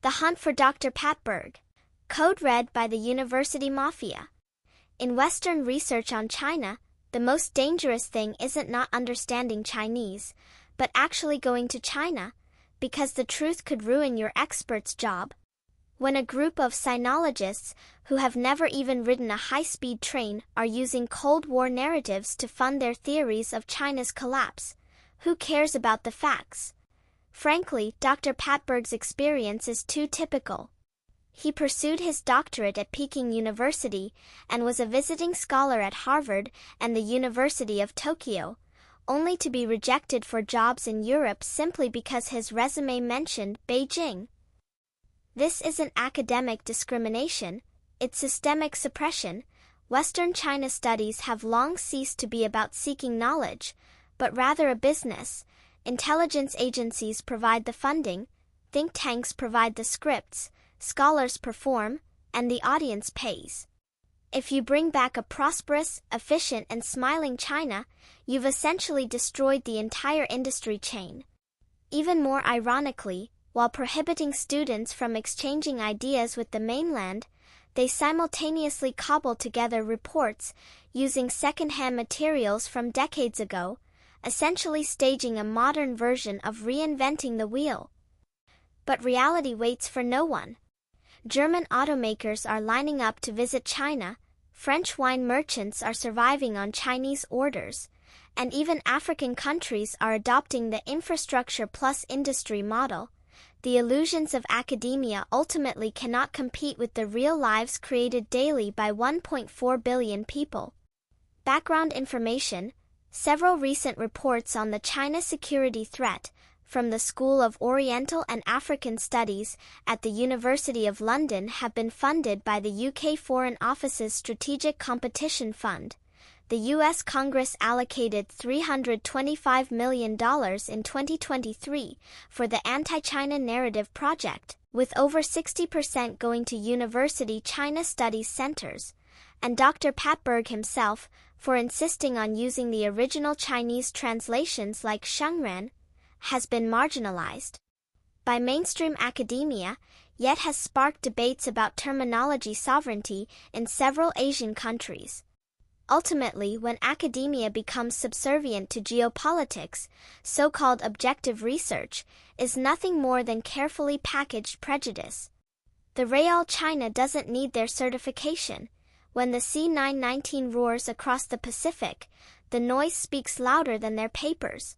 The Hunt for Dr. Pattberg. Code Red by the University Mafia. In Western research on China, the most dangerous thing isn't not understanding Chinese, but actually going to China, because the truth could ruin your expert's job. When a group of Sinologists, who have never even ridden a high-speed train, are using Cold War narratives to fund their theories of China's collapse, who cares about the facts? Frankly, Dr. Pattberg's experience is too typical. He pursued his doctorate at Peking University and was a visiting scholar at Harvard and the University of Tokyo, only to be rejected for jobs in Europe simply because his resume mentioned Beijing. This isn't academic discrimination, it's systemic suppression. Western China studies have long ceased to be about seeking knowledge, but rather a business. Intelligence agencies provide the funding, think tanks provide the scripts, scholars perform, and the audience pays. If you bring back a prosperous, efficient, and smiling China, you've essentially destroyed the entire industry chain. Even more ironically, while prohibiting students from exchanging ideas with the mainland, they simultaneously cobble together reports using second-hand materials from decades ago, essentially staging a modern version of reinventing the wheel. But reality waits for no one. German automakers are lining up to visit China, French wine merchants are surviving on Chinese orders, and even African countries are adopting the infrastructure plus industry model. The illusions of academia ultimately cannot compete with the real lives created daily by 1.4 billion people. Background information: several recent reports on the China security threat, from the School of Oriental and African Studies at the University of London, have been funded by the UK Foreign Office's Strategic Competition Fund. The US Congress allocated $325 million in 2023 for the Anti-China Narrative Project, with over 60% going to University China Studies centers, and Dr. Pattberg himself, for insisting on using the original Chinese translations like Shengran, has been marginalized by mainstream academia, yet has sparked debates about terminology sovereignty in several Asian countries. Ultimately, when academia becomes subservient to geopolitics, so-called objective research is nothing more than carefully packaged prejudice. The Real China doesn't need their certification. When the C-919 roars across the Pacific, the noise speaks louder than their papers.